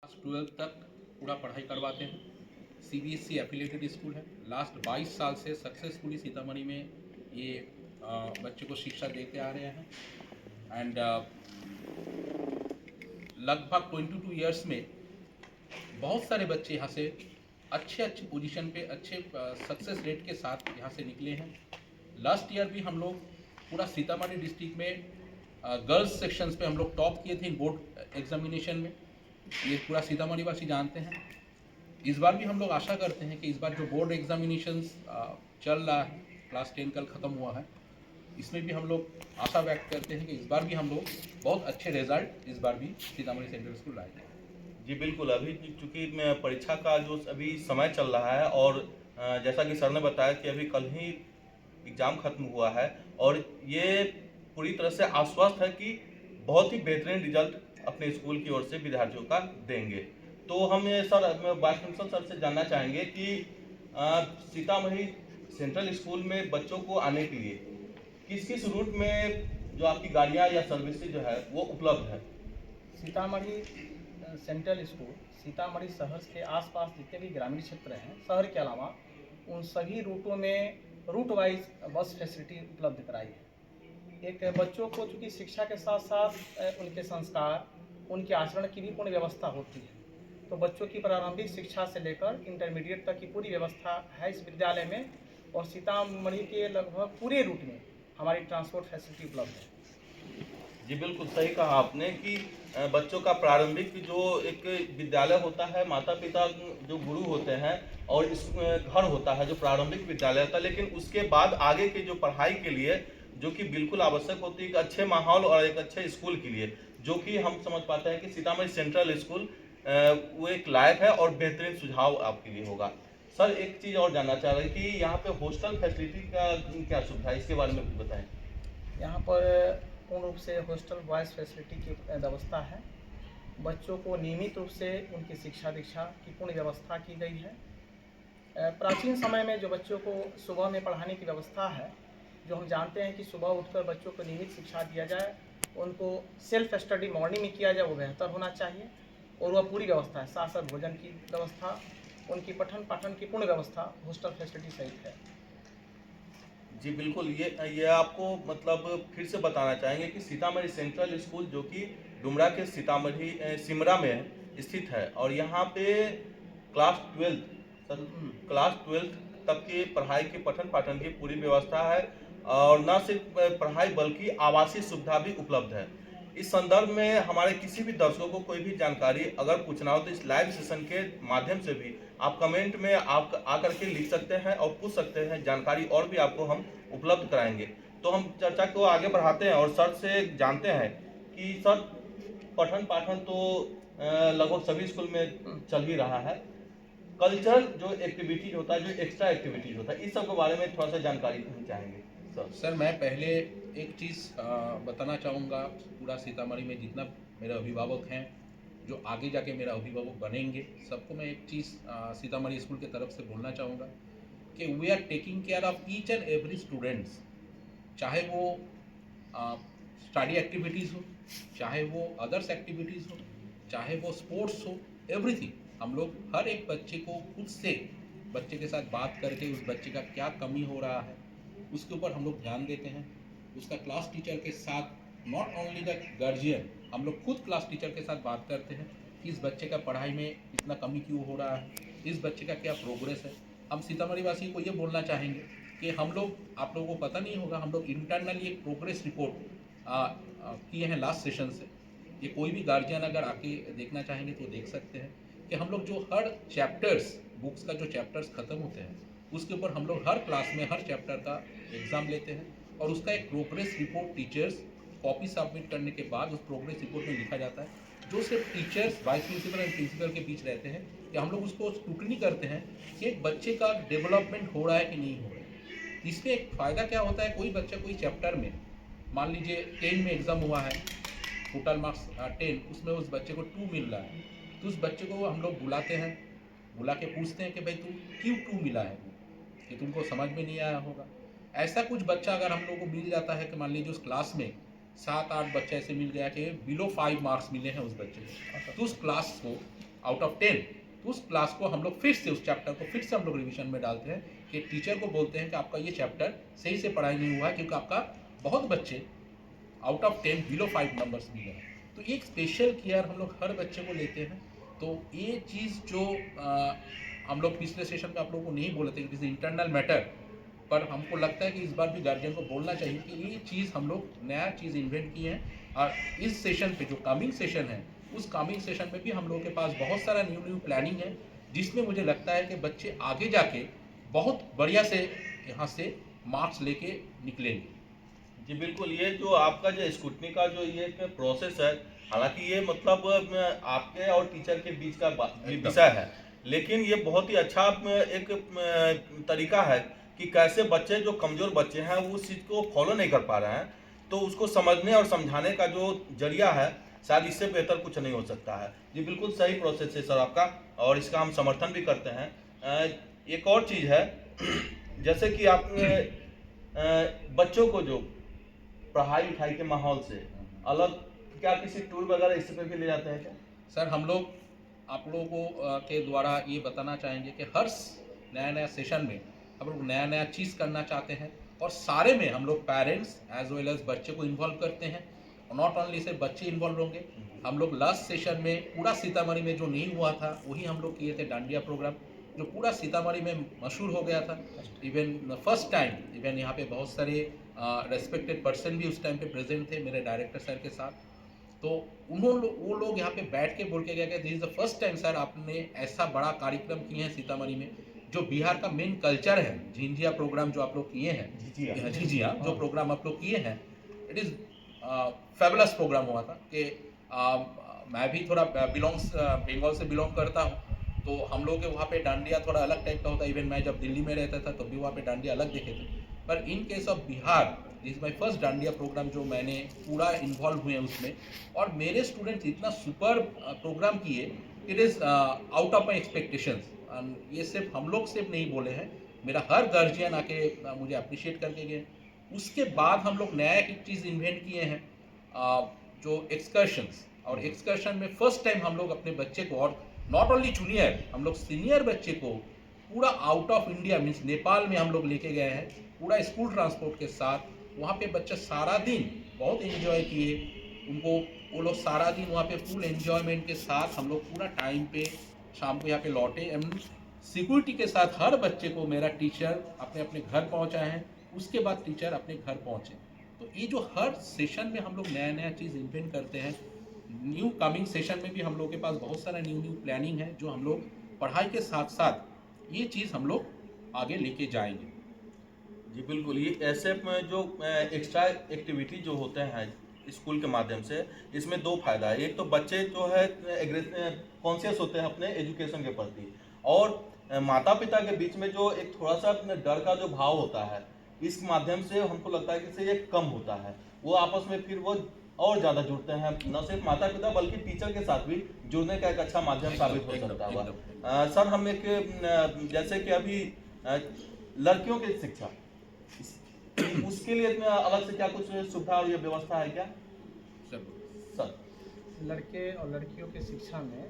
Class 12 तक पूरा पढ़ाई करवाते हैं। सीबीएसई एफिलिएटेड स्कूल है। लास्ट 22 साल से सक्सेसफुली सीतामढ़ी में ये बच्चे को शिक्षा देते आ रहे हैं एंड लगभग 22 ईयर्स में बहुत सारे बच्चे यहाँ से अच्छे पोजीशन पे अच्छे सक्सेस रेट के साथ यहाँ से निकले हैं। लास्ट ईयर भी हम लोग पूरा सीतामढ़ी डिस्ट्रिक्ट में गर्ल्स सेक्शंस पे हम लोग टॉप किए थे बोर्ड एग्जामिनेशन में। ये पूरा सीतामढ़ी वासी जानते हैं। इस बार भी हम लोग आशा करते हैं कि इस बार जो बोर्ड एग्जामिनेशंस चल रहा है, क्लास 10 कल ख़त्म हुआ है, इसमें भी हम लोग आशा व्यक्त करते हैं कि इस बार भी हम लोग बहुत अच्छे रिजल्ट इस बार भी सीतामढ़ी सेंट्रल स्कूल लाएंगे। जी बिल्कुल, अभी चूँकि परीक्षा का जो अभी समय चल रहा है और जैसा कि सर ने बताया कि अभी कल ही एग्ज़ाम ख़त्म हुआ है और ये पूरी तरह से आश्वस्त है कि बहुत ही बेहतरीन रिजल्ट अपने स्कूल की ओर से विद्यार्थियों का देंगे। तो हम ये सर वाइस प्रिंसिपल सर से जानना चाहेंगे कि सीतामढ़ी सेंट्रल स्कूल में बच्चों को आने के लिए किस-किस रूट में जो आपकी गाड़ियाँ या सर्विसेज जो है वो उपलब्ध है? सीतामढ़ी सेंट्रल स्कूल सीतामढ़ी शहर के आसपास जितने भी ग्रामीण क्षेत्र हैं, शहर के अलावा उन सभी रूटों में रूट वाइज बस फैसिलिटी उपलब्ध कराई है। एक बच्चों को चूँकि शिक्षा के साथ साथ उनके संस्कार, उनके आचरण की भी पूर्ण व्यवस्था होती है, तो बच्चों की प्रारंभिक शिक्षा से लेकर इंटरमीडिएट तक की पूरी व्यवस्था है इस विद्यालय में। और सीतामढ़ी के लगभग पूरे रूट में हमारी ट्रांसपोर्ट फैसिलिटी उपलब्ध है। जी बिल्कुल सही कहा आपने कि बच्चों का प्रारंभिक जो एक विद्यालय होता है, माता पिता जो गुरु होते हैं और इस घर होता है जो प्रारंभिक विद्यालय होता है, लेकिन उसके बाद आगे के जो पढ़ाई के लिए जो कि बिल्कुल आवश्यक होती है एक अच्छे माहौल और एक अच्छे स्कूल के लिए, जो कि हम समझ पाते हैं कि सीतामढ़ी सेंट्रल स्कूल वो एक लायक है और बेहतरीन सुझाव आपके लिए होगा। सर एक चीज़ और जानना चाह रहे हैं कि यहाँ पे हॉस्टल फैसिलिटी का क्या सुविधा है, इसके बारे में कुछ बताएं। यहाँ पर पूर्ण रूप से हॉस्टल बॉयज़ फैसिलिटी की व्यवस्था है। बच्चों को नियमित रूप से उनकी शिक्षा दीक्षा की पूर्ण व्यवस्था की गई है। प्राचीन समय में जो बच्चों को सुबह में पढ़ाने की व्यवस्था है, जो हम जानते हैं कि सुबह उठकर बच्चों को नियमित शिक्षा दिया जाए, उनको सेल्फ स्टडी मॉर्निंग में किया जाए, वो बेहतर होना चाहिए और वह पूरी व्यवस्था है। साथ साथ भोजन की व्यवस्था, उनकी पठन पाठन की पूर्ण व्यवस्था हॉस्टल फैसिलिटी सहित है। जी बिल्कुल, ये आपको मतलब फिर से बताना चाहेंगे कि सीतामढ़ी सेंट्रल स्कूल जो कि डुमरा के सीतामढ़ी सिमरा में स्थित है और यहाँ पे क्लास 12 सर क्लास 12 तक की पढ़ाई की पठन पाठन की पूरी व्यवस्था है और न सिर्फ पढ़ाई बल्कि आवासीय सुविधा भी उपलब्ध है। इस संदर्भ में हमारे किसी भी दर्शकों को कोई भी जानकारी अगर पूछना हो तो इस लाइव सेशन के माध्यम से भी आप कमेंट में आप आकर के लिख सकते हैं और पूछ सकते हैं, जानकारी और भी आपको हम उपलब्ध कराएंगे। तो हम चर्चा को आगे बढ़ाते हैं और सर से जानते हैं कि सर पठन पाठन तो लगभग सभी स्कूल में चल ही रहा है। कल्चरल जो एक्टिविटीज होता है, जो एक्स्ट्रा एक्टिविटीज होता है, इस सब के बारे में थोड़ा सा जानकारी हम चाहेंगे सर मैं पहले एक चीज़ बताना चाहूँगा। पूरा सीतामढ़ी में जितना मेरे अभिभावक हैं, जो आगे जाके मेरा अभिभावक बनेंगे, सबको मैं एक चीज़ सीतामढ़ी स्कूल की तरफ से बोलना चाहूँगा कि we are taking care of each and every students. चाहे वो स्टडी एक्टिविटीज़ हो, चाहे वो अदर्स एक्टिविटीज़ हो, चाहे वो स्पोर्ट्स हो, एवरीथिंग। हम लोग हर एक बच्चे को खुद से बच्चे के साथ बात करके उस बच्चे का क्या कमी हो रहा है उसके ऊपर हम लोग ध्यान देते हैं। उसका क्लास टीचर के साथ नॉट ओनली द गार्जियन, हम लोग खुद क्लास टीचर के साथ बात करते हैं कि इस बच्चे का पढ़ाई में इतना कमी क्यों हो रहा है, इस बच्चे का क्या प्रोग्रेस है। हम सीतामढ़ी वासी को ये बोलना चाहेंगे कि हम लोग, आप लोगों को पता नहीं होगा, हम लोग इंटरनली एक प्रोग्रेस रिपोर्ट किए हैं लास्ट सेशन से। ये कोई भी गार्जियन अगर आके देखना चाहेंगे तो देख सकते हैं कि हम लोग जो हर चैप्टर्स, बुक्स का जो चैप्टर्स ख़त्म होते हैं उसके ऊपर हम लोग हर क्लास में हर चैप्टर का एग्ज़ाम लेते हैं और उसका एक progress report teachers copy submit करने के बाद उस प्रोग्रेस रिपोर्ट में लिखा जाता है, जो सिर्फ teachers, vice principal and principal के बीच रहते हैं, कि हम लोग उसको स्क्रूटनी करते हैं कि एक बच्चे का डेवलपमेंट हो रहा है कि नहीं हो रहा है। इसमें एक फ़ायदा क्या होता है, कोई बच्चा कोई चैप्टर में, मान लीजिए 10 में एग्ज़ाम हुआ है, टोटल मार्क्स 10, उसमें उस बच्चे को 2 मिल रहा है, तो उस बच्चे को हम लोग बुलाते हैं, बुला के पूछते हैं कि भाई तुम क्यों 2 मिला है, कि तुमको समझ में नहीं आया होगा। ऐसा कुछ बच्चा अगर हम लोग को मिल जाता है कि मान लीजिए उस क्लास में 7-8 बच्चे ऐसे मिल गया कि बिलो 5 मार्क्स मिले हैं उस बच्चे को, तो उस क्लास को आउट ऑफ 10, तो उस क्लास को हम लोग फिर से उस चैप्टर को फिर से हम लोग रिवीजन में डालते हैं कि टीचर को बोलते हैं कि आपका ये चैप्टर सही से पढ़ाई नहीं हुआ है क्योंकि आपका बहुत बच्चे आउट ऑफ 10 बिलो 5 नंबर्स मिले हैं। तो एक स्पेशल केयर हम लोग हर बच्चे को लेते हैं। तो ये चीज़ जो हम लोग पिछले सेशन में आप लोगों को नहीं बोले थे, इट इज़ इंटरनल मैटर, पर हमको लगता है कि इस बार भी गार्जियन को बोलना चाहिए कि ये चीज़ हम लोग नया चीज़ इन्वेंट किए हैं। और इस सेशन पे जो कमिंग सेशन है, उस कमिंग सेशन में भी हम लोगों के पास बहुत सारा न्यू प्लानिंग है, जिसमें मुझे लगता है कि बच्चे आगे जाके बहुत बढ़िया से यहाँ से मार्क्स लेके निकलेंगे। जी बिल्कुल, ये जो आपका जो स्क्रूटनी का जो ये एक प्रोसेस है, हालांकि ये मतलब आपके और टीचर के बीच का एकदम। विषय है, लेकिन ये बहुत ही अच्छा एक तरीका है कि कैसे बच्चे जो कमज़ोर बच्चे हैं वो उस चीज़ को फॉलो नहीं कर पा रहे हैं, तो उसको समझने और समझाने का जो जरिया है, शायद इससे बेहतर कुछ नहीं हो सकता है। जी बिल्कुल सही प्रोसेस है सर आपका, और इसका हम समर्थन भी करते हैं। एक और चीज़ है जैसे कि आप बच्चों को जो पढ़ाई लिखाई के माहौल से अलग क्या किसी टूर वगैरह इस पे भी ले जाते हैं क्या? सर हम लोग आप लोगों को के द्वारा ये बताना चाहेंगे कि हर नया नया सेशन में हम लोग नया नया चीज़ करना चाहते हैं, और सारे में हम लोग पेरेंट्स एज वेल एज बच्चे को इन्वॉल्व करते हैं। और नॉट ओनली सिर्फ बच्चे इन्वॉल्व होंगे, हम लोग लास्ट सेशन में पूरा सीतामढ़ी में जो नहीं हुआ था वही हम लोग किए थे डांडिया प्रोग्राम, जो पूरा सीतामढ़ी में मशहूर हो गया था। इवन फर्स्ट टाइम इवन यहाँ पे बहुत सारे रेस्पेक्टेड पर्सन भी उस टाइम पे प्रेजेंट थे मेरे डायरेक्टर सर के साथ। तो वो लोग यहाँ पे बैठ के बोल के गए कि this is the first time sir आपने ऐसा बड़ा कार्यक्रम किए हैं सीतामढ़ी में, जो बिहार का मेन कल्चर है, झिंझिया प्रोग्राम जो आप लोग किए हैं, झिझिया जो प्रोग्राम आप लोग किए हैं, इट इज़ फेबुलस प्रोग्राम हुआ था। कि मैं भी थोड़ा बंगाल से बिलोंग करता हूँ, तो हम लोग के वहाँ पे डांडिया थोड़ा अलग टाइप का होता है। इवन मैं जब दिल्ली में रहता था तब भी वहाँ पे डांडिया अलग देखे थे, पर in case of Bihar this is my first dandiya program जो मैंने पूरा इन्वॉल्व हुए उसमें, और मेरे स्टूडेंट्स इतना सुपर प्रोग्राम किए, it is out of my expectations. ये सिर्फ हम लोग सिर्फ नहीं बोले हैं, मेरा हर गार्जियन आके मुझे अप्रिशिएट करके गए। उसके बाद हम लोग नया एक चीज़ इन्वेंट किए हैं, जो एक्सकर्शंस, और एक्सकर्शन में फर्स्ट टाइम हम लोग अपने बच्चे को, और नॉट ओनली जूनियर, हम लोग सीनियर बच्चे को पूरा out of India means Nepal में हम लोग लेके गए हैं पूरा स्कूल ट्रांसपोर्ट के साथ। वहाँ पे बच्चे सारा दिन बहुत एंजॉय किए, उनको वो लोग सारा दिन वहाँ पे फुल एंजॉयमेंट के साथ हम लोग पूरा टाइम पे शाम को यहाँ पे लौटे। एंड सिक्योरिटी के साथ हर बच्चे को मेरा टीचर अपने अपने घर पहुँचाए हैं, उसके बाद टीचर अपने घर पहुँचे। तो ये जो हर सेशन में हम लोग नया नया चीज़ इन्वेंट करते हैं, न्यू कमिंग सेशन में भी हम लोग के पास बहुत सारा न्यू प्लानिंग है, जो हम लोग पढ़ाई के साथ साथ ये चीज़ हम लोग आगे लेके जाएंगे। जी बिल्कुल, ये ऐसे में जो एक्स्ट्रा एक्टिविटी जो होते हैं स्कूल के माध्यम से, इसमें दो फायदा है। एक तो बच्चे जो है कॉन्शियस होते हैं अपने एजुकेशन के प्रति, और माता पिता के बीच में जो एक थोड़ा सा डर का जो भाव होता है, इस माध्यम से हमको लगता है कि इससे ये कम होता है। वो आपस में फिर वो और ज़्यादा जुड़ते हैं, न सिर्फ माता पिता बल्कि टीचर के साथ भी जुड़ने का एक अच्छा माध्यम साबित हो सकता है। सर हम एक जैसे कि अभी लड़कियों की शिक्षा, उसके लिए अलग से क्या कुछ सुविधा और ये व्यवस्था है क्या सर? लड़के और लड़कियों की शिक्षा में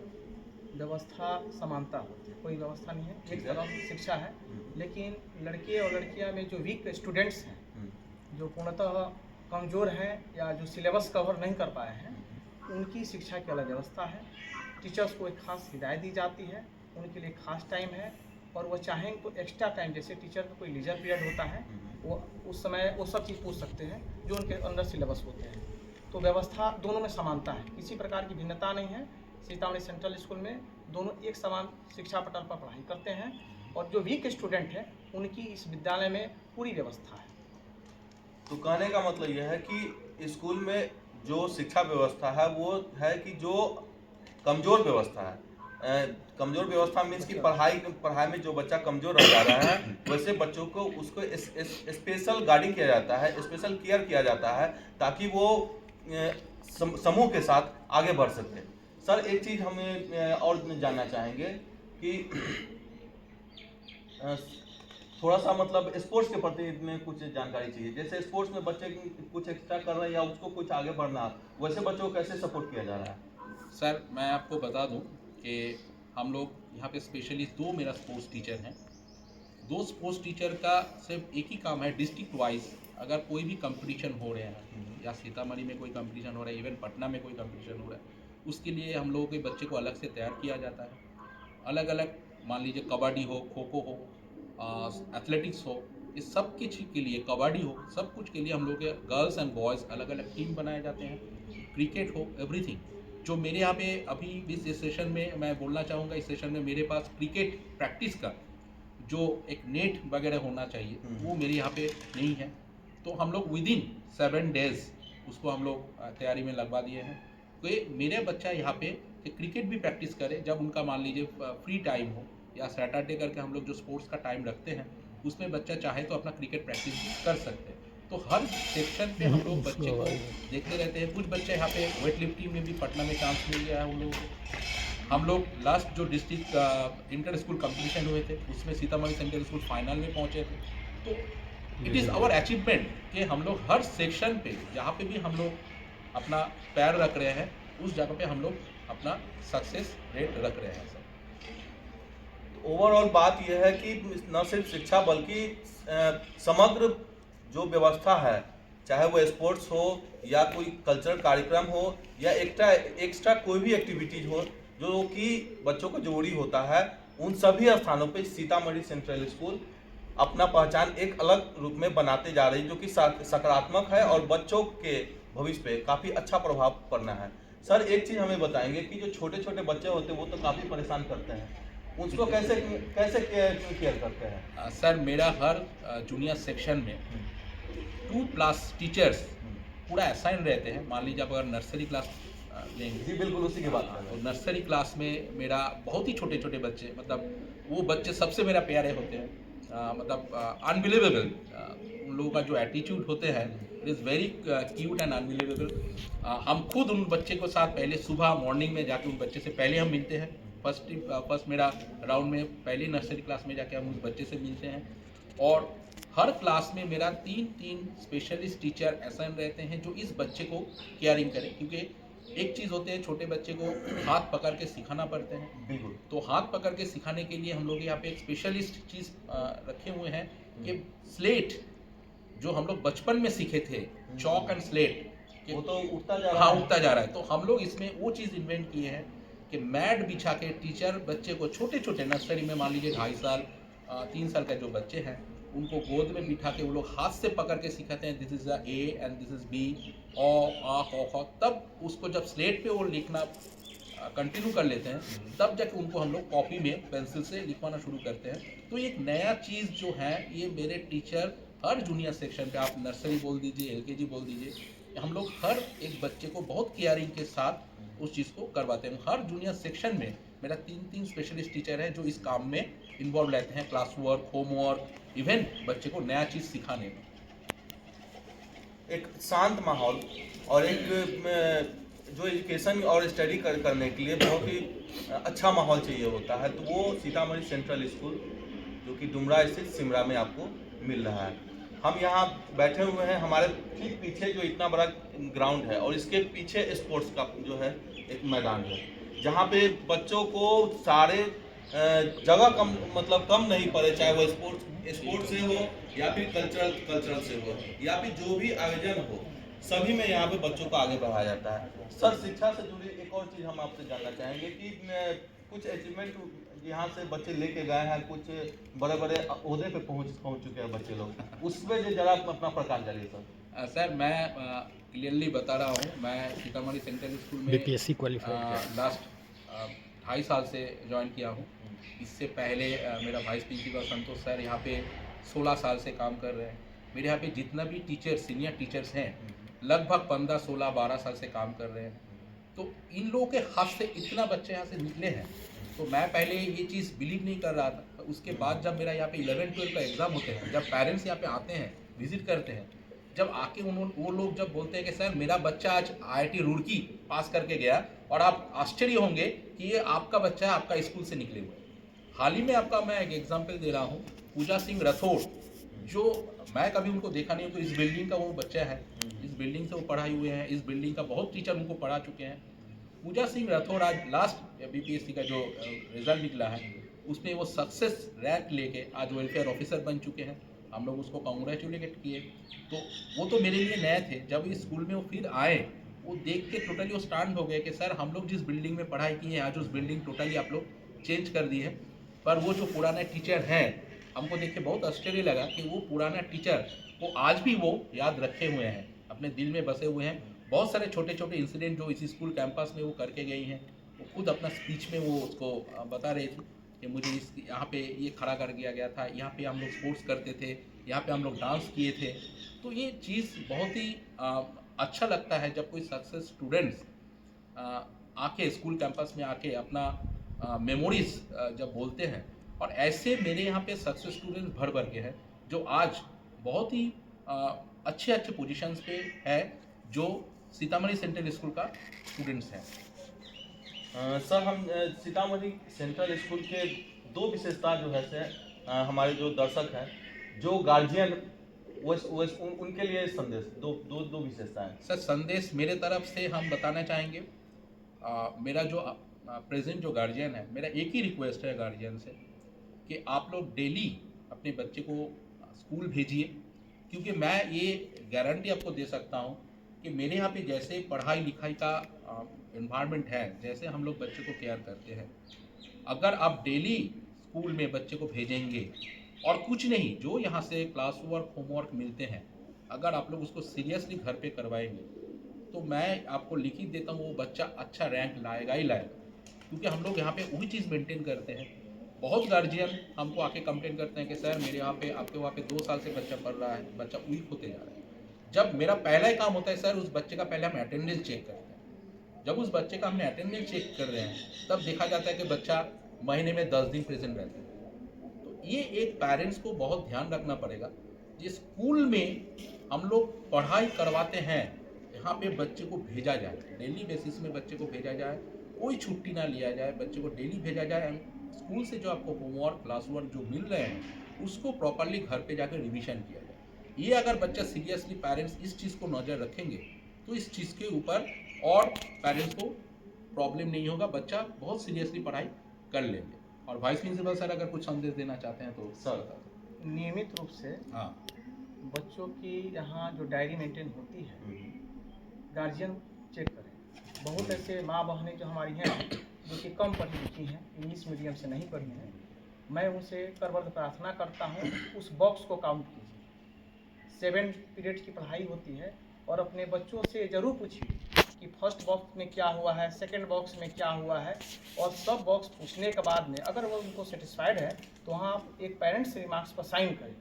व्यवस्था समानता होती है, कोई व्यवस्था नहीं है, एक तरह शिक्षा है। लेकिन लड़के और लड़कियां में जो वीक स्टूडेंट्स हैं, जो पूर्णतः कमज़ोर हैं या जो सिलेबस कवर नहीं कर पाए हैं, उनकी शिक्षा की अलग व्यवस्था है। टीचर्स को एक खास हिदायत दी जाती है, उनके लिए खास टाइम है, और वो चाहें तो एक्स्ट्रा टाइम, जैसे टीचर का कोई लीजर पीरियड होता है, वो उस समय वो सब चीज़ पूछ सकते हैं जो उनके अंदर सिलेबस होते हैं। तो व्यवस्था दोनों में समानता है, किसी प्रकार की भिन्नता नहीं है। सीतामढ़ी सेंट्रल स्कूल में दोनों एक समान शिक्षा पटल पर पढ़ाई करते हैं, और जो वीक स्टूडेंट हैं उनकी इस विद्यालय में पूरी व्यवस्था है। तो कहने का मतलब यह है कि स्कूल में जो शिक्षा व्यवस्था है वो है कि जो कमज़ोर व्यवस्था है, कमज़ोर व्यवस्था मीन्स कि पढ़ाई में जो बच्चा कमज़ोर रह जा रहा है, वैसे बच्चों को उसको स्पेशल गाइडिंग किया जाता है, स्पेशल केयर किया जाता है, ताकि वो समूह के साथ आगे बढ़ सके। सर एक चीज़ हमें और जानना चाहेंगे कि थोड़ा सा मतलब स्पोर्ट्स के प्रति में कुछ जानकारी चाहिए। जैसे स्पोर्ट्स में बच्चे कुछ एक्स्ट्रा कर रहे हैं या उसको कुछ आगे बढ़ना, वैसे बच्चों को कैसे सपोर्ट किया जा रहा है? सर मैं आपको बता दूं कि हम लोग यहाँ पे स्पेशलिस्ट 2 मेरा स्पोर्ट्स टीचर हैं। 2 स्पोर्ट्स टीचर का सिर्फ एक ही काम है, डिस्ट्रिक्ट वाइज अगर कोई भी कंपटीशन हो रहे हैं या सीतामढ़ी में कोई कंपटीशन हो रहा है, इवन पटना में कोई कंपटीशन हो रहा है, उसके लिए हम लोगों के बच्चे को अलग से तैयार किया जाता है। अलग अलग मान लीजिए कबड्डी हो, खो खो हो, एथलेटिक्स हो, इस सब कुछ के लिए, कबड्डी हो, सब कुछ के लिए हम लोग के गर्ल्स एंड बॉयज़ अलग अलग टीम बनाए जाते हैं। क्रिकेट हो, एवरीथिंग। जो मेरे यहाँ पे अभी इस सेशन में मैं बोलना चाहूँगा, इस सेशन में मेरे पास क्रिकेट प्रैक्टिस का जो एक नेट वगैरह होना चाहिए वो मेरे यहाँ पे नहीं है, तो हम लोग विदिन 7 डेज़ उसको हम लोग तैयारी में लगवा दिए हैं। तो ये मेरे बच्चा यहाँ पे कि क्रिकेट भी प्रैक्टिस करे जब उनका मान लीजिए फ्री टाइम हो, या सैटरडे करके हम लोग जो स्पोर्ट्स का टाइम रखते हैं उसमें बच्चा चाहे तो अपना क्रिकेट प्रैक्टिस भी कर सकते हैं। तो हर सेक्शन पे हम लोग बच्चे को देखते रहते हैं। कुछ बच्चे यहाँ पे वेट लिफ्टिंग में भी पटना में चांस मिल गया है उन लोगों को। हम लोग लास्ट जो डिस्ट्रिक्ट इंटर स्कूल कंपटीशन हुए थे उसमें सीतामढ़ी सेंट्रल स्कूल फाइनल में पहुँचे थे। तो इट इज़ आवर अचीवमेंट कि हम लोग हर सेक्शन पे जहाँ पे भी हम लोग अपना पैर रख रहे हैं उस जगह पे हम लोग अपना सक्सेस रेट रख रहे हैं सर। ओवरऑल बात यह है कि न सिर्फ शिक्षा बल्कि समग्र जो व्यवस्था है, चाहे वो स्पोर्ट्स हो या कोई कल्चरल कार्यक्रम हो या एक्स्ट्रा कोई भी एक्टिविटीज हो जो कि बच्चों को जरूरी होता है, उन सभी स्थानों पे सीतामढ़ी सेंट्रल स्कूल अपना पहचान एक अलग रूप में बनाते जा रही है, जो कि सकारात्मक है और बच्चों के भविष्य पे काफ़ी अच्छा प्रभाव पड़ना है। सर एक चीज़ हमें बताएंगे कि जो छोटे छोटे बच्चे होते हैं वो तो काफ़ी परेशान करते हैं, उसको कैसे कैसे केयर करते हैं? सर मेरा हर जूनियर सेक्शन में 2+ टीचर्स पूरा असाइन रहते हैं। मान लीजिए आप अगर नर्सरी क्लास लेंगे, जी बिल्कुल उसी की बात कर रहे तो हैं। नर्सरी क्लास में मेरा बहुत ही छोटे छोटे बच्चे, मतलब वो बच्चे सबसे मेरा प्यारे होते हैं, मतलब अनबिलीवेबल। उन लोगों का जो एटीट्यूड होते हैं it is very cute and unbelievable. हम खुद उन बच्चे को साथ पहले सुबह मॉर्निंग में जाके उन बच्चे से पहले हम मिलते हैं। फर्स्ट मेरा राउंड में पहले नर्सरी क्लास में जाके हम उस बच्चे से मिलते हैं। और हर क्लास में मेरा 3 स्पेशलिस्ट टीचर असाइन रहते हैं जो इस बच्चे को केयरिंग करें, क्योंकि एक चीज़ होते हैं छोटे बच्चे को हाथ पकड़ के सिखाना पड़ते हैं। बिल्कुल। तो हाथ पकड़ के सिखाने के लिए हम लोग यहाँ पे एक स्पेशलिस्ट चीज़ रखे हुए हैं कि स्लेट जो हम लोग बचपन में सीखे थे, चॉक एंड स्लेट, वो तो उठता जा रहा हाँ है। उठता जा रहा है। तो हम लोग इसमें वो चीज़ इन्वेंट किए हैं कि मैट बिछा के टीचर बच्चे को छोटे छोटे नर्सरी में मान लीजिए 2.5 साल 3 साल का जो बच्चे हैं उनको गोद में बिठा के वो लोग हाथ से पकड़ के सिखाते हैं, this is the A and this is B, ओ आ ख। तब उसको जब स्लेट पे वो लिखना कंटिन्यू कर लेते हैं तब जाके उनको हम लोग कॉपी में पेंसिल से लिखवाना शुरू करते हैं। तो एक नया चीज़ जो है ये मेरे टीचर हर जूनियर सेक्शन पे, आप नर्सरी बोल दीजिए, LKG बोल दीजिए, हम लोग हर एक बच्चे को बहुत केयरिंग के साथ उस चीज़ को करवाते हैं। हर जूनियर सेक्शन में मेरा 3 स्पेशलिस्ट टीचर हैं जो इस काम में इन्वॉल्व रहते हैं, क्लास वर्क, होमवर्क, इवन बच्चे को नया चीज़ सिखाने में। एक शांत माहौल और एक जो एजुकेशन और स्टडी करने के लिए बहुत ही अच्छा माहौल चाहिए होता है, तो वो सीतामढ़ी सेंट्रल स्कूल जो कि डुमरा स्थित सिमरा में आपको मिल रहा है। हम यहाँ बैठे हुए हैं, हमारे ठीक पीछे जो इतना बड़ा ग्राउंड है और इसके पीछे स्पोर्ट्स का जो है एक मैदान है, जहाँ पे बच्चों को सारे जगह कम नहीं पड़े, चाहे वो स्पोर्ट्स से हो या फिर कल्चरल से हो या फिर जो भी आयोजन हो, सभी में यहाँ पे बच्चों को आगे बढ़ाया जाता है। सर शिक्षा से जुड़ी एक और चीज़ हम आपसे जानना चाहेंगे कि कुछ अचीवमेंट यहाँ से बच्चे लेके गए हैं, कुछ बड़े बड़े ओहदे पे पहुँच चुके हैं बच्चे लोग, उसमें जो जरा अपना प्रकाश डालिए सर। सर मैं क्लियरली बता रहा हूँ, मैं सीतामढ़ी सेंट्रल स्कूल में BPSC क्वालिफाइड लास्ट 2.5 साल से ज्वाइन किया हूँ। इससे पहले मेरा वाइस प्रिंसिपल संतोष सर यहाँ पे 16 साल से काम कर रहे हैं। मेरे यहाँ पे जितना भी टीचर सीनियर टीचर्स हैं लगभग 15, 16, 12 साल से काम कर रहे हैं। तो इन लोगों के हाथ से इतना बच्चे यहाँ से निकले हैं, तो मैं पहले ये चीज़ बिलीव नहीं कर रहा था। उसके बाद जब मेरा यहाँ पे 11-12 का एग्ज़ाम होते हैं, जब पेरेंट्स यहाँ पे आते हैं, विजिट करते हैं, जब आके वो लोग जब बोलते हैं कि सर मेरा बच्चा आज IIT रुड़की पास करके गया, और आप आश्चर्य होंगे कि ये आपका बच्चा आपका स्कूल से निकले हुए। हाल ही में आपका मैं एक एग्जाम्पल दे रहा हूँ, पूजा सिंह राठौड़, जो मैं कभी उनको देखा नहीं हूँ, तो इस बिल्डिंग का वो बच्चा है, इस बिल्डिंग से वो पढ़ाए हुए हैं, इस बिल्डिंग का बहुत टीचर उनको पढ़ा चुके हैं। पूजा सिंह राठौर आज लास्ट बीपीएससी का जो रिजल्ट निकला है उसमें वो सक्सेस रैंक लेके आज वेलफेयर ऑफिसर बन चुके हैं। हम लोग उसको कॉन्ग्रेचुलेट किए। तो वो तो मेरे लिए नए थे। जब इस स्कूल में वो फिर आए, वो देख के टोटली वो स्टांड हो गए कि सर हम लोग जिस बिल्डिंग में पढ़ाई की है आज उस बिल्डिंग टोटली आप लोग चेंज कर दी है। पर वो जो पुराना टीचर हैं, हमको देख के बहुत आश्चर्य लगा कि वो पुराना टीचर वो आज भी वो याद रखे हुए हैं, अपने दिल में बसे हुए हैं। बहुत सारे छोटे छोटे इंसिडेंट जो इस स्कूल कैंपस में वो करके गई हैं, वो खुद अपना स्पीच में वो उसको बता रही थी कि मुझे इस यहाँ पे ये खड़ा कर दिया गया था, यहाँ पे हम लोग स्पोर्ट्स करते थे, यहाँ पे हम लोग डांस किए थे। तो ये चीज़ बहुत ही अच्छा लगता है जब कोई सक्सेस स्टूडेंट्स आके स्कूल कैंपस में आके अपना मेमोरीज जब बोलते हैं। और ऐसे मेरे यहाँ पे सक्सेस स्टूडेंट्स भर भर के हैं जो आज बहुत ही अच्छे अच्छे पोजीशंस पे है, जो सीतामढ़ी सेंट्रल स्कूल का स्टूडेंट्स हैं। सर हम सीतामढ़ी सेंट्रल स्कूल के दो विशेषता जो है से हमारे जो दर्शक हैं, जो गार्जियन उनके लिए संदेश दो दो दो विशेषताएं। सर संदेश मेरे तरफ से हम बताना चाहेंगे, मेरा जो प्रेजेंट जो गार्जियन है, मेरा एक ही रिक्वेस्ट है गार्जियन से कि आप लोग डेली अपने बच्चे को स्कूल भेजिए। क्योंकि मैं ये गारंटी आपको दे सकता हूँ कि मेरे यहाँ पे जैसे पढ़ाई लिखाई का इन्वायरमेंट है, जैसे हम लोग बच्चे को केयर करते हैं, अगर आप डेली स्कूल में बच्चे को भेजेंगे और कुछ नहीं जो यहाँ से क्लास वर्क होमवर्क मिलते हैं, अगर आप लोग उसको सीरियसली घर पे करवाएंगे तो मैं आपको लिख ही देता हूँ वो बच्चा अच्छा रैंक लाएगा ही लाएगा। क्योंकि हम लोग यहाँ पे वही चीज़ मेंटेन करते हैं। बहुत गार्जियन हमको आके कंप्लेन करते हैं कि सर मेरे यहाँ पे आपके वहाँ पे 2 साल से बच्चा पढ़ रहा है, बच्चा वीक होते जा रहा है। जब मेरा पहला ही काम होता है सर उस बच्चे का पहले हम अटेंडेंस चेक करते हैं। जब उस बच्चे का हमने अटेंडेंस चेक कर रहे हैं तब देखा जाता है कि बच्चा महीने में 10 दिन प्रेजेंट रहता है। तो ये एक पेरेंट्स को बहुत ध्यान रखना पड़ेगा। जिस स्कूल में हम लोग पढ़ाई करवाते हैं यहाँ पे बच्चे को भेजा जाए, डेली बेसिस में बच्चे को भेजा जाए, कोई छुट्टी ना लिया जाए, बच्चे को डेली भेजा जाए। स्कूल से जो आपको होमवर्क क्लास वर्क जो मिल रहे हैं उसको प्रॉपरली घर पे जाकर रिवीजन किया जाए। ये अगर बच्चा सीरियसली पेरेंट्स इस चीज़ को नज़र रखेंगे तो इस चीज़ के ऊपर और पेरेंट्स को प्रॉब्लम नहीं होगा, बच्चा बहुत सीरियसली पढ़ाई कर लेंगे। और वाइस प्रिंसिपल सर अगर कुछ संदेश देना चाहते हैं तो सर नियमित रूप से हाँ, बच्चों की यहाँ जो डायरी मेंटेन होती है गार्जियन चेक करें। बहुत ऐसे माँ बहनें जो हमारी हैं जो कि कम पढ़ी लिखी हैं, इंग्लिश मीडियम से नहीं पढ़ी हैं, मैं उनसे करवर्ग प्रार्थना करता हूँ उस बॉक्स को काउंट कीजिए। 7 पीरियड की पढ़ाई होती है और अपने बच्चों से ज़रूर पूछिए कि फर्स्ट बॉक्स में क्या हुआ है, सेकंड बॉक्स में क्या हुआ है। और सब बॉक्स पूछने के बाद में अगर वो उनको सेटिस्फाइड है तो वहाँ आप एक पेरेंट्स रिमार्क्स पर साइन करें।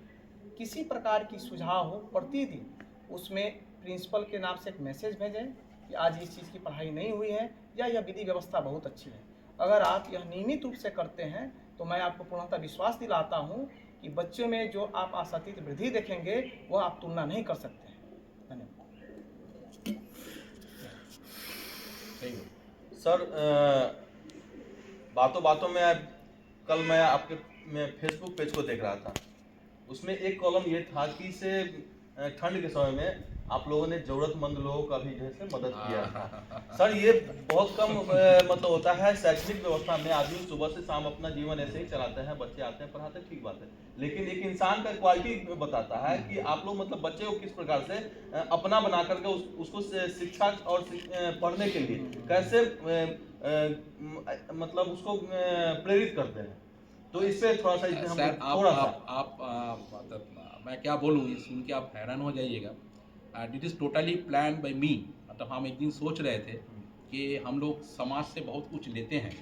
किसी प्रकार की सुझाव हो प्रतिदिन उसमें प्रिंसिपल के नाम से एक मैसेज भेजें कि आज इस चीज़ की पढ़ाई नहीं हुई है या यह विधि व्यवस्था बहुत अच्छी है। अगर आप यह नियमित रूप से करते हैं तो मैं आपको पूर्णतः विश्वास दिलाता हूँ कि बच्चों में जो आप आशातीत वृद्धि देखेंगे वह आप तुलना नहीं कर सकते हैं। धन्यवाद। सर बातों बातों में कल मैं आपके फेसबुक पेज को देख रहा था, उसमें एक कॉलम ये था कि से ठंड के समय में आप लोगों ने जरूरतमंद लोगों का भी जैसे मदद किया था। सर ये बहुत कम मतलब होता है शैक्षणिक व्यवस्था में, आदमी सुबह से शाम अपना जीवन ऐसे ही चलाते हैं, बच्चे आते हैं पढ़ाते हैं, ठीक बात है, लेकिन एक इंसान का क्वालिटी बताता है कि आप लोग मतलब बच्चे को किस प्रकार से अपना बना करके उसको शिक्षा और पढ़ने के लिए कैसे मतलब उसको प्रेरित करते हैं। तो इस पे थोड़ा सा सर आप मतलब मैं क्या बोलूँ, ये सुन के आप हैरान हो जाइएगा। It is totally plan by me. मतलब हम एक दिन सोच रहे थे कि हम लोग समाज से बहुत कुछ लेते हैं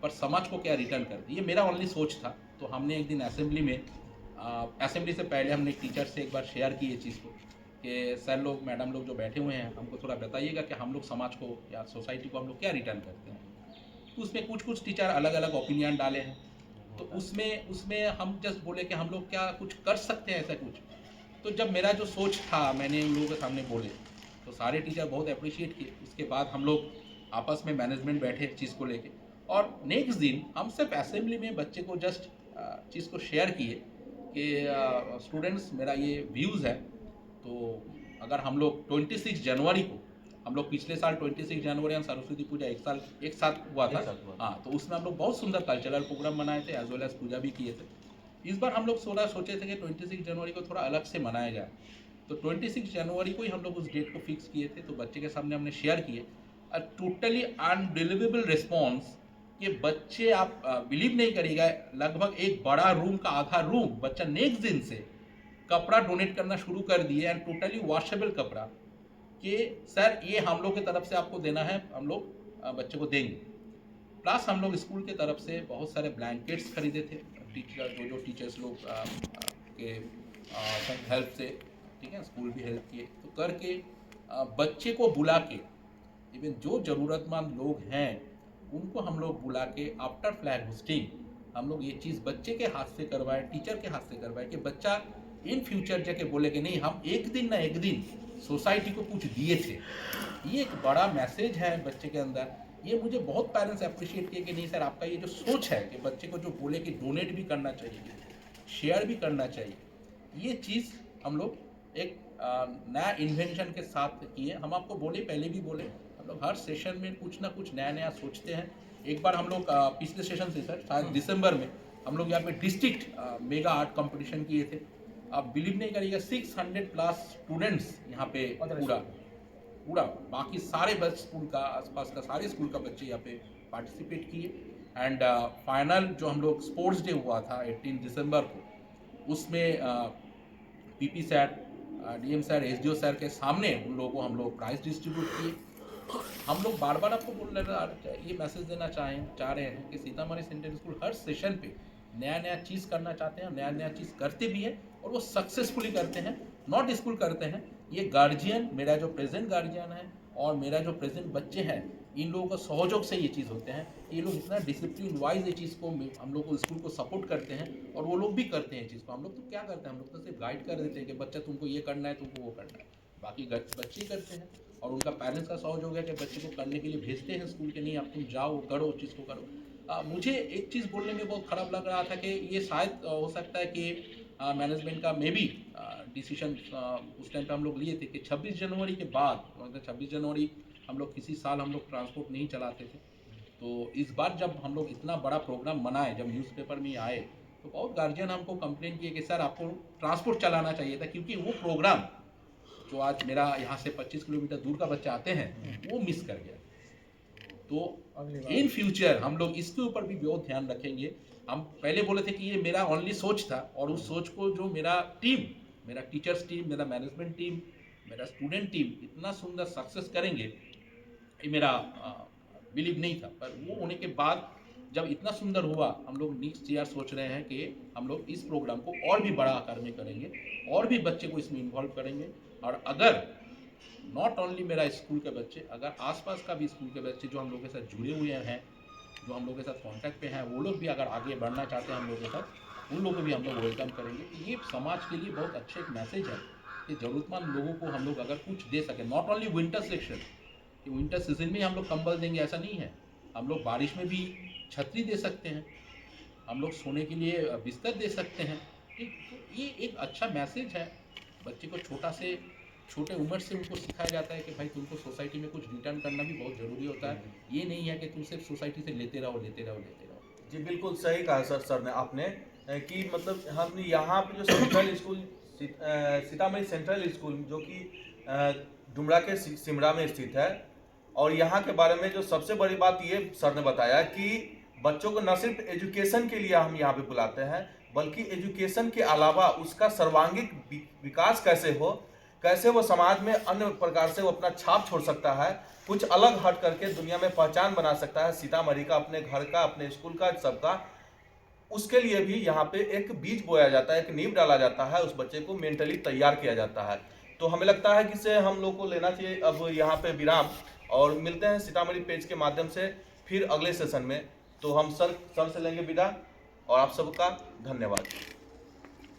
पर समाज को क्या रिटर्न करते, ये मेरा ओनली सोच था। तो हमने एक दिन असेंबली में असेंबली से पहले हमने टीचर से एक बार शेयर की ये चीज़ को कि सर लोग मैडम लोग जो बैठे हुए हैं हमको थोड़ा बताइएगा कि हम लोग समाज को या सोसाइटी को हम लोग क्या रिटर्न करते हैं। तो उसमें कुछ टीचर अलग अलग ओपिनियन डाले हैं। तो उसमें हम जस्ट बोले कि हम लोग क्या कुछ कर सकते हैं ऐसा कुछ। तो जब मेरा जो सोच था मैंने उन लोगों के सामने बोले तो सारे टीचर बहुत अप्रिशिएट किए। उसके बाद हम लोग आपस में मैनेजमेंट बैठे चीज़ को लेके और नेक्स्ट दिन हम सिर्फ असेंबली में बच्चे को जस्ट चीज़ को शेयर किए कि स्टूडेंट्स मेरा ये व्यूज़ है। तो अगर हम लोग 26 जनवरी को हम लोग पिछले साल 26 जनवरी और सरस्वती पूजा एक साथ हुआ था। एक साथ हुआ। हाँ, तो उसमें हम लोग बहुत सुंदर कल्चरल प्रोग्राम बनाए थे, एज वेल एज पूजा भी किए थे। इस बार हम लोग सोचे थे कि 26 जनवरी को थोड़ा अलग से मनाया जाए, तो 26 जनवरी को ही हम लोग उस डेट को फिक्स किए थे। तो बच्चे के सामने हमने शेयर किए, अ टोटली अनबिलीवेबल रिस्पॉन्स। कि बच्चे, आप बिलीव नहीं करिएगा, लगभग एक बड़ा रूम का आधा रूम बच्चा नेक्स्ट दिन से कपड़ा डोनेट करना शुरू कर दिए, एंड टोटली वॉशेबल कपड़ा, कि सर ये हम लोग की तरफ से आपको देना है, हम लोग बच्चे को देंगे। प्लस हम लोग स्कूल की तरफ से बहुत सारे ब्लैंकेट्स खरीदे थे, टीचर जो टीचर्स लोग के हेल्प से, ठीक है, स्कूल भी हेल्प किए, तो करके बच्चे को बुला के, इवन जो ज़रूरतमंद लोग हैं उनको हम लोग बुला के आफ्टर फ्लैग होस्टिंग हम लोग ये चीज़ बच्चे के हाथ से करवाए, टीचर के हाथ से करवाए, कि बच्चा इन फ्यूचर जाके बोले कि नहीं, हम एक दिन ना एक दिन सोसाइटी को कुछ दिए थे। ये एक बड़ा मैसेज है बच्चे के अंदर। ये मुझे बहुत पेरेंट्स अप्रिशिएट किए कि नहीं सर, आपका ये जो सोच है कि बच्चे को जो बोले कि डोनेट भी करना चाहिए, शेयर भी करना चाहिए, ये चीज़ हम लोग एक नया इन्वेंशन के साथ किए। हम आपको बोले, पहले भी बोले, हम लोग हर सेशन में कुछ ना कुछ नया नया सोचते हैं। एक बार हम लोग पिछले सेशन से सर शायद दिसंबर में हम लोग यहाँ पे डिस्ट्रिक्ट मेगा आर्ट कंपटीशन किए थे। आप बिलीव नहीं करिएगा, 600 प्लस स्टूडेंट्स यहाँ पे पूरा बाकी सारे बस स्कूल का, आसपास का सारे स्कूल का बच्चे यहाँ पे पार्टिसिपेट किए। एंड फाइनल जो हम लोग स्पोर्ट्स डे हुआ था 18 दिसंबर को, उसमें PP sir, DM sir, SDO sir के सामने उन लोगों को हम लोग प्राइज डिस्ट्रीब्यूट किए। हम लोग बार बार आपको बोल रहे, ये मैसेज देना चाह रहे हैं कि सीतामढ़ी सेंट्रल स्कूल हर सेशन पे नया नया चीज़ करना चाहते हैं, नया नया चीज़ करते भी हैं, और वो सक्सेसफुली करते हैं। नॉट स्कूल करते हैं, ये गार्जियन, मेरा जो प्रेजेंट गार्जियन है और मेरा जो प्रेजेंट बच्चे हैं, इन लोगों का सहयोग से ये चीज़ होते हैं। ये लोग इतना डिसिप्लिन वाइज ये चीज़ को, हम लोग को स्कूल को सपोर्ट करते हैं, और वो लोग भी करते हैं ये चीज़ को। हम लोग तो क्या करते हैं, हम लोग तो सिर्फ गाइड कर देते हैं कि बच्चा तुमको ये करना है, तुमको वो करना है, बाकी बच्चे ही करते हैं। और उनका पेरेंट्स का सहयोग है कि बच्चे को करने के लिए भेजते हैं स्कूल के, नहीं आप तुम जाओ करो, चीज़ को करो। मुझे एक चीज़ बोलने में बहुत ख़राब लग रहा था कि ये शायद हो सकता है कि मैनेजमेंट का मे बी डिसीजन उस टाइम पे हम लोग लिए थे कि 26 जनवरी के बाद, मतलब 26 जनवरी हम लोग किसी साल हम लोग ट्रांसपोर्ट नहीं चलाते थे। तो इस बार जब हम लोग इतना बड़ा प्रोग्राम बनाए, जब न्यूज़पेपर में आए, तो बहुत गार्जियन हमको कंप्लेन किए कि सर आपको ट्रांसपोर्ट चलाना चाहिए था, क्योंकि वो प्रोग्राम जो आज मेरा यहाँ से 25 किलोमीटर दूर का बच्चा आते हैं वो मिस कर गया। तो इन फ्यूचर हम लोग इसके ऊपर भी बहुत ध्यान रखेंगे। हम पहले बोले थे कि ये मेरा ओनली सोच था, और उस सोच को जो मेरा टीम, मेरा टीचर्स टीम, मेरा मैनेजमेंट टीम, मेरा स्टूडेंट टीम इतना सुंदर सक्सेस करेंगे, ये मेरा बिलीव नहीं था। पर वो होने के बाद जब इतना सुंदर हुआ, हम लोग नेक्स्ट ईयर सोच रहे हैं कि हम लोग इस प्रोग्राम को और भी बड़ा आकार में करेंगे, और भी बच्चे को इसमें इन्वॉल्व करेंगे। और अगर नॉट ओनली मेरा स्कूल के बच्चे, अगर आसपास का भी स्कूल के बच्चे जो हम लोग के साथ जुड़े हुए हैं, जो हम लोग के साथ कांटेक्ट पे हैं, वो लोग भी अगर आगे बढ़ना चाहते हैं हम लोग के साथ, उन लोगों को भी हम लोग वेलकम करेंगे। ये समाज के लिए बहुत अच्छा एक मैसेज है कि ज़रूरतमंद लोगों को हम लोग अगर कुछ दे सकें, नॉट ओनली विंटर सेक्शन, कि विंटर सीजन में हम लोग कंबल देंगे ऐसा नहीं है, हम लोग बारिश में भी छतरी दे सकते हैं, हम लोग सोने के लिए बिस्तर दे सकते हैं। ठीक, तो ये एक अच्छा मैसेज है। बच्चे को छोटे उम्र से उनको सिखाया जाता है कि भाई तुमको सोसाइटी में कुछ रिटर्न करना भी बहुत ज़रूरी होता है। ये नहीं है कि तुम सिर्फ सोसाइटी से लेते रहो। जी बिल्कुल सही कहा सर ने आपने, कि मतलब हम यहाँ पे जो central school, Sitamarhi central school, जो कि डुमरा के सिमरा में स्थित है, और यहाँ के बारे में जो सबसे बड़ी बात ये सर ने बताया कि बच्चों को न सिर्फ एजुकेशन के लिए हम यहाँ पे बुलाते हैं, बल्कि एजुकेशन के अलावा उसका सर्वांगीण विकास कैसे वो समाज में अन्य प्रकार से वो अपना छाप छोड़ सकता है, कुछ अलग हट करके दुनिया में पहचान बना सकता है सीतामढ़ी का, अपने घर का, अपने स्कूल का, सबका। उसके लिए भी यहाँ पे एक बीज बोया जाता है, एक नींव डाला जाता है, उस बच्चे को मेंटली तैयार किया जाता है। तो हमें लगता है कि इसे हम लोग को लेना चाहिए अब यहाँ पे विराम, और मिलते हैं सीतामढ़ी पेज के माध्यम से फिर अगले सेशन में। तो हम सर से लेंगे विदा, और आप सबका धन्यवाद।